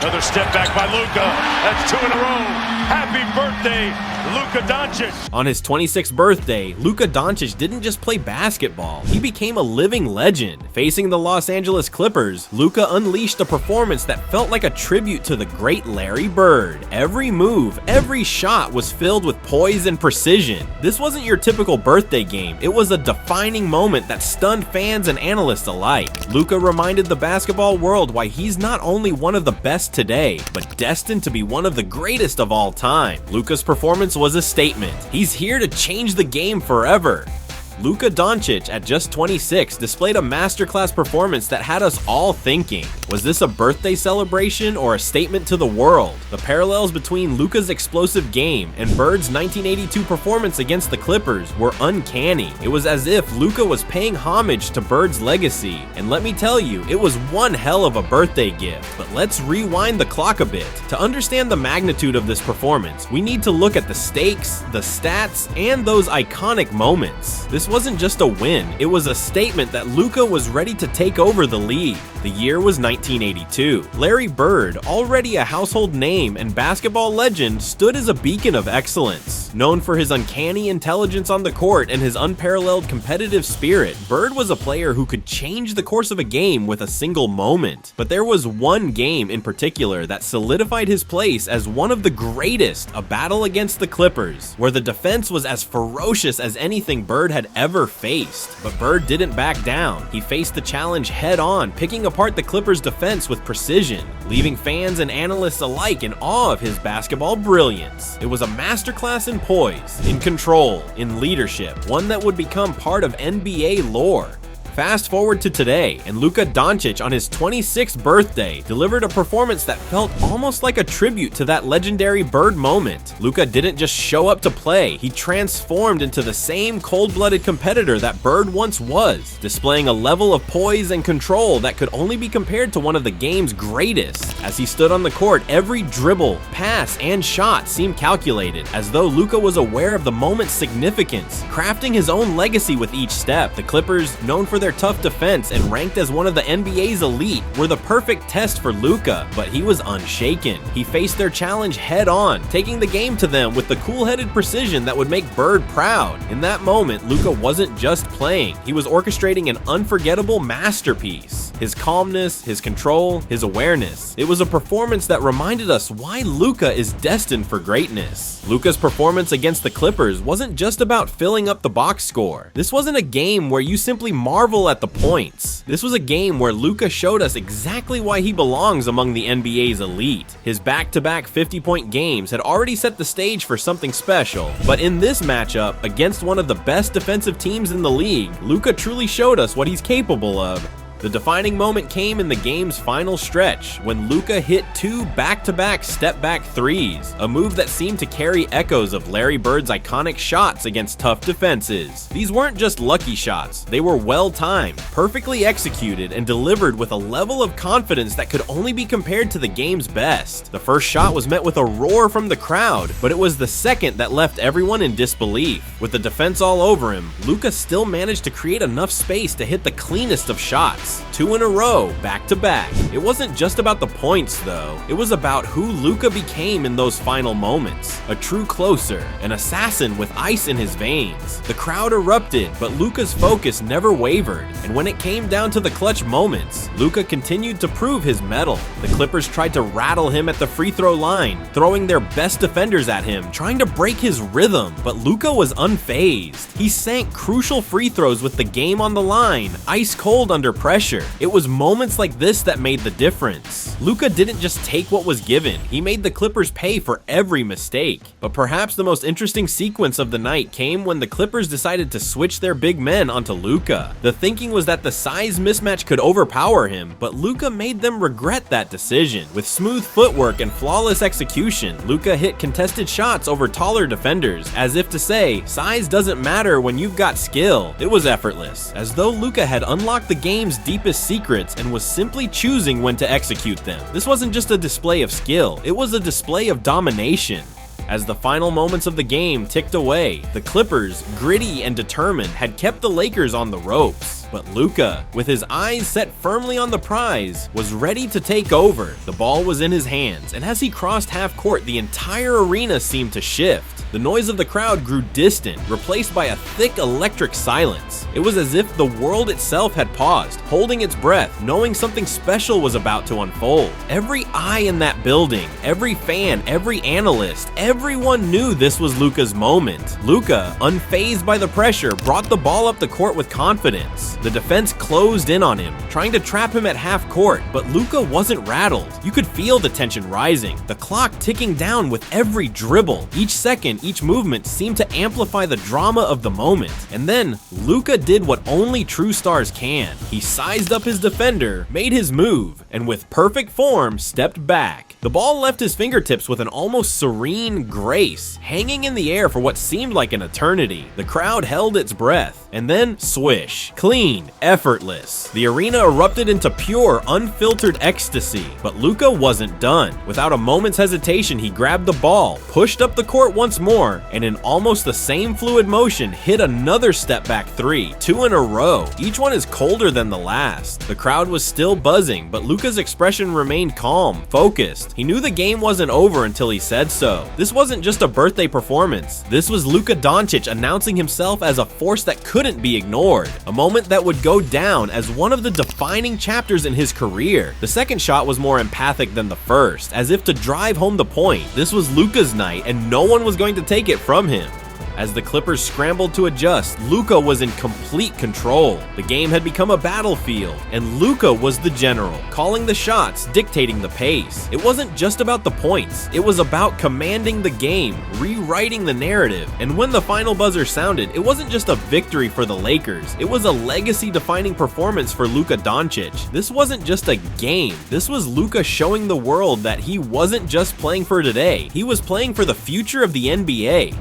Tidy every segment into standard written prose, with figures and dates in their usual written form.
Another step back by Luka. That's 2 in a row. Happy birthday, Luka Doncic. On his 26th birthday, Luka Doncic didn't just play basketball, he became a living legend. Facing the Los Angeles Clippers, Luka unleashed a performance that felt like a tribute to the great Larry Bird. Every move, every shot was filled with poise and precision. This wasn't your typical birthday game, it was a defining moment that stunned fans and analysts alike. Luka reminded the basketball world why he's not only one of the best today, but destined to be one of the greatest of all time. Luka's performance was a statement. He's here to change the game forever. Luka Doncic, at just 26, displayed a masterclass performance that had us all thinking. Was this a birthday celebration or a statement to the world? The parallels between Luka's explosive game and Bird's 1982 performance against the Clippers were uncanny. It was as if Luka was paying homage to Bird's legacy, and let me tell you, it was one hell of a birthday gift. But let's rewind the clock a bit. To understand the magnitude of this performance, we need to look at the stakes, the stats, and those iconic moments. This wasn't just a win, it was a statement that Luka was ready to take over the league. The year was 1982. Larry Bird, already a household name and basketball legend, stood as a beacon of excellence. Known for his uncanny intelligence on the court and his unparalleled competitive spirit, Bird was a player who could change the course of a game with a single moment. But there was one game in particular that solidified his place as one of the greatest, a battle against the Clippers, where the defense was as ferocious as anything Bird had ever faced. But Bird didn't back down. He faced the challenge head on, picking apart the Clippers' defense with precision, leaving fans and analysts alike in awe of his basketball brilliance. It was a masterclass in poise, in control, in leadership, one that would become part of NBA lore. Fast forward to today, and Luka Doncic on his 26th birthday delivered a performance that felt almost like a tribute to that legendary Bird moment. Luka didn't just show up to play, he transformed into the same cold-blooded competitor that Bird once was, displaying a level of poise and control that could only be compared to one of the game's greatest. As he stood on the court, every dribble, pass, and shot seemed calculated, as though Luka was aware of the moment's significance, crafting his own legacy with each step. The Clippers, known for their tough defense and ranked as one of the NBA's elite, were the perfect test for Luka, but he was unshaken. He faced their challenge head on, taking the game to them with the cool-headed precision that would make Bird proud. In that moment, Luka wasn't just playing, he was orchestrating an unforgettable masterpiece. His calmness, his control, his awareness. It was a performance that reminded us why Luka is destined for greatness. Luka's performance against the Clippers wasn't just about filling up the box score. This wasn't a game where you simply marvel at the points. This was a game where Luka showed us exactly why he belongs among the NBA's elite. His back-to-back 50-point games had already set the stage for something special, but in this matchup, against one of the best defensive teams in the league, Luka truly showed us what he's capable of. The defining moment came in the game's final stretch, when Luka hit 2 back-to-back step-back threes, a move that seemed to carry echoes of Larry Bird's iconic shots against tough defenses. These weren't just lucky shots, they were well-timed, perfectly executed, and delivered with a level of confidence that could only be compared to the game's best. The first shot was met with a roar from the crowd, but it was the second that left everyone in disbelief. With the defense all over him, Luka still managed to create enough space to hit the cleanest of shots. 2 in a row, back to back. It wasn't just about the points though, it was about who Luka became in those final moments. A true closer, an assassin with ice in his veins. The crowd erupted, but Luka's focus never wavered, and when it came down to the clutch moments, Luka continued to prove his mettle. The Clippers tried to rattle him at the free throw line, throwing their best defenders at him, trying to break his rhythm, but Luka was unfazed. He sank crucial free throws with the game on the line, ice cold under pressure. It was moments like this that made the difference. Luka didn't just take what was given, he made the Clippers pay for every mistake. But perhaps the most interesting sequence of the night came when the Clippers decided to switch their big men onto Luka. The thinking was that the size mismatch could overpower him, but Luka made them regret that decision. With smooth footwork and flawless execution, Luka hit contested shots over taller defenders, as if to say, size doesn't matter when you've got skill. It was effortless, as though Luka had unlocked the game's deepest secrets and was simply choosing when to execute them. This wasn't just a display of skill, it was a display of domination. As the final moments of the game ticked away, the Clippers, gritty and determined, had kept the Lakers on the ropes. But Luka, with his eyes set firmly on the prize, was ready to take over. The ball was in his hands, and as he crossed half court, the entire arena seemed to shift. The noise of the crowd grew distant, replaced by a thick electric silence. It was as if the world itself had paused, holding its breath, knowing something special was about to unfold. Every eye in that building, every fan, every analyst, everyone knew this was Luka's moment. Luka, unfazed by the pressure, brought the ball up the court with confidence. The defense closed in on him, trying to trap him at half court, but Luka wasn't rattled. You could feel the tension rising, the clock ticking down with every dribble. Each second, each movement seemed to amplify the drama of the moment. And then, Luka did what only true stars can. He sized up his defender, made his move, and with perfect form, stepped back. The ball left his fingertips with an almost serene grace, hanging in the air for what seemed like an eternity. The crowd held its breath, and then swish. Clean, effortless. The arena erupted into pure, unfiltered ecstasy. But Luka wasn't done. Without a moment's hesitation, he grabbed the ball, pushed up the court once more, and in almost the same fluid motion, hit another step-back three, 2 in a row. Each one is colder than the last. The crowd was still buzzing, but Luka's expression remained calm, focused. He knew the game wasn't over until he said so. This wasn't just a birthday performance. This was Luka Doncic announcing himself as a force that couldn't be ignored. A moment that would go down as one of the defining chapters in his career. The second shot was more empathic than the first, as if to drive home the point. This was Luka's night, and no one was going to take it from him. As the Clippers scrambled to adjust, Luka was in complete control. The game had become a battlefield, and Luka was the general, calling the shots, dictating the pace. It wasn't just about the points, it was about commanding the game, rewriting the narrative. And when the final buzzer sounded, it wasn't just a victory for the Lakers, it was a legacy-defining performance for Luka Doncic. This wasn't just a game, this was Luka showing the world that he wasn't just playing for today, he was playing for the future of the NBA.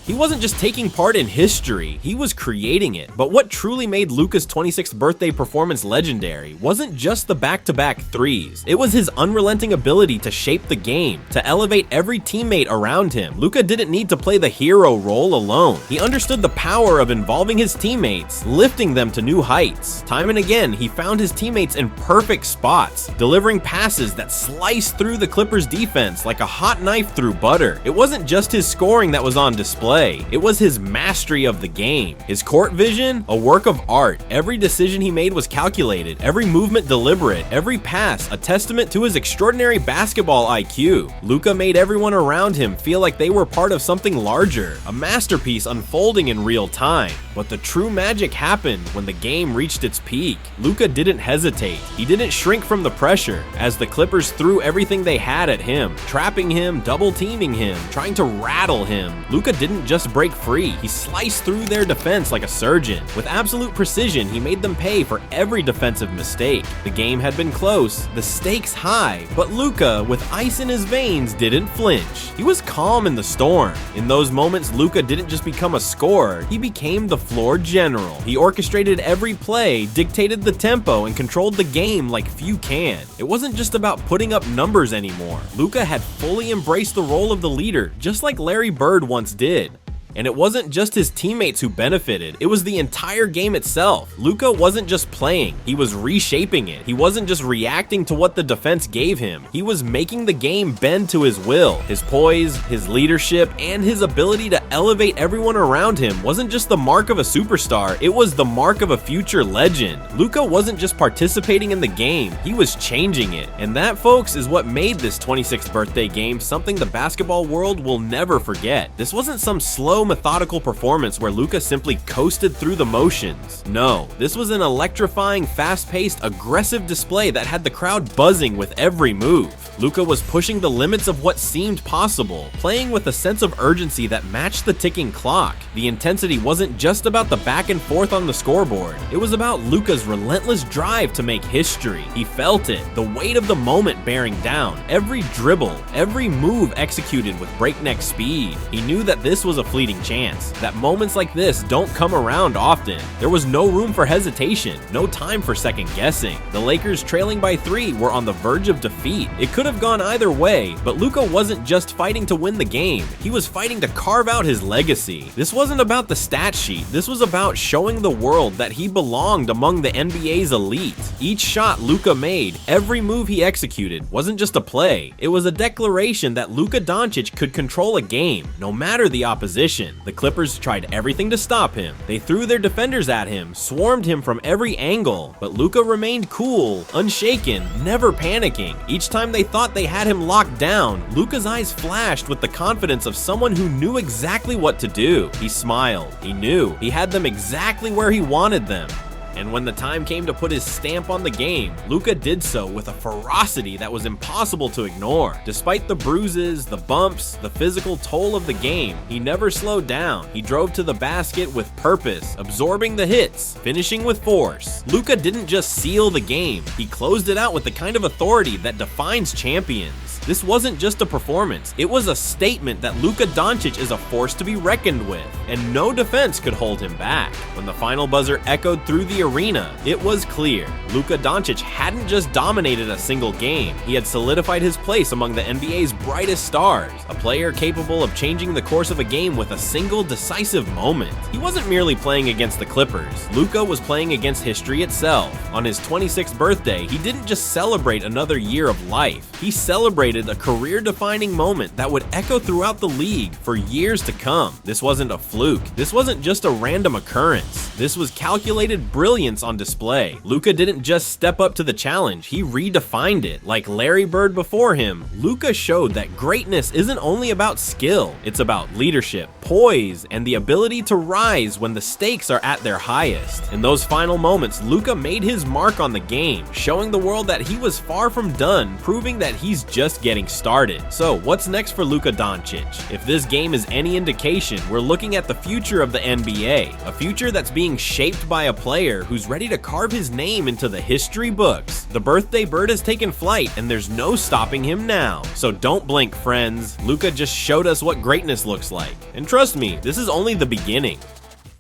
He wasn't just taking part in history, he was creating it. But what truly made Luka's 26th birthday performance legendary wasn't just the back-to-back threes. It was his unrelenting ability to shape the game, to elevate every teammate around him. Luka didn't need to play the hero role alone. He understood the power of involving his teammates, lifting them to new heights. Time and again, he found his teammates in perfect spots, delivering passes that sliced through the Clippers' defense like a hot knife through butter. It wasn't just his scoring that was on display. It was his mastery of the game. His court vision, a work of art. Every decision he made was calculated, every movement deliberate, every pass a testament to his extraordinary basketball IQ. Luka made everyone around him feel like they were part of something larger, a masterpiece unfolding in real time. But the true magic happened when the game reached its peak. Luka didn't hesitate. He didn't shrink from the pressure as the Clippers threw everything they had at him, trapping him, double-teaming him, trying to rattle him. Luka didn't just break free, he sliced through their defense like a surgeon. With absolute precision, he made them pay for every defensive mistake. The game had been close, the stakes high, but Luka, with ice in his veins, didn't flinch. He was calm in the storm. In those moments, Luka didn't just become a scorer, he became the floor general. He orchestrated every play, dictated the tempo, and controlled the game like few can. It wasn't just about putting up numbers anymore. Luka had fully embraced the role of the leader, just like Larry Bird once did. And it wasn't just his teammates who benefited, it was the entire game itself. Luka wasn't just playing, he was reshaping it. He wasn't just reacting to what the defense gave him, he was making the game bend to his will. His poise, his leadership, and his ability to elevate everyone around him wasn't just the mark of a superstar, it was the mark of a future legend. Luka wasn't just participating in the game, he was changing it. And that, folks, is what made this 26th birthday game something the basketball world will never forget. This wasn't some slow, methodical performance where Luka simply coasted through the motions. No, this was an electrifying, fast-paced, aggressive display that had the crowd buzzing with every move. Luka was pushing the limits of what seemed possible, playing with a sense of urgency that matched the ticking clock. The intensity wasn't just about the back and forth on the scoreboard. It was about Luka's relentless drive to make history. He felt it, the weight of the moment bearing down, every dribble, every move executed with breakneck speed. He knew that this was a fleeting chance, that moments like this don't come around often. There was no room for hesitation, no time for second guessing. The Lakers, trailing by 3, were on the verge of defeat. It could have have gone either way, but Luka wasn't just fighting to win the game, he was fighting to carve out his legacy. This wasn't about the stat sheet, this was about showing the world that he belonged among the NBA's elite. Each shot Luka made, every move he executed, wasn't just a play, it was a declaration that Luka Doncic could control a game, no matter the opposition. The Clippers tried everything to stop him. They threw their defenders at him, swarmed him from every angle, but Luka remained cool, unshaken, never panicking. Each time they thought they had him locked down, Luka's eyes flashed with the confidence of someone who knew exactly what to do. He smiled. He knew. He had them exactly where he wanted them. And when the time came to put his stamp on the game, Luka did so with a ferocity that was impossible to ignore. Despite the bruises, the bumps, the physical toll of the game, he never slowed down. He drove to the basket with purpose, absorbing the hits, finishing with force. Luka didn't just seal the game, he closed it out with the kind of authority that defines champions. This wasn't just a performance, it was a statement that Luka Doncic is a force to be reckoned with, and no defense could hold him back. When the final buzzer echoed through the arena, it was clear. Luka Doncic hadn't just dominated a single game, he had solidified his place among the NBA's brightest stars, a player capable of changing the course of a game with a single decisive moment. He wasn't merely playing against the Clippers, Luka was playing against history itself. On his 26th birthday, he didn't just celebrate another year of life, he celebrated a career-defining moment that would echo throughout the league for years to come. This wasn't a fluke. This wasn't just a random occurrence. This was calculated brilliance on display. Luka didn't just step up to the challenge, he redefined it. Like Larry Bird before him, Luka showed that greatness isn't only about skill, it's about leadership, poise, and the ability to rise when the stakes are at their highest. In those final moments, Luka made his mark on the game, showing the world that he was far from done, proving that he's just getting started. So what's next for Luka Doncic? If this game is any indication, we're looking at the future of the NBA, a future that's being shaped by a player who's ready to carve his name into the history books. The birthday bird has taken flight and there's no stopping him now. So don't blink, friends. Luka just showed us what greatness looks like. And trust me, this is only the beginning.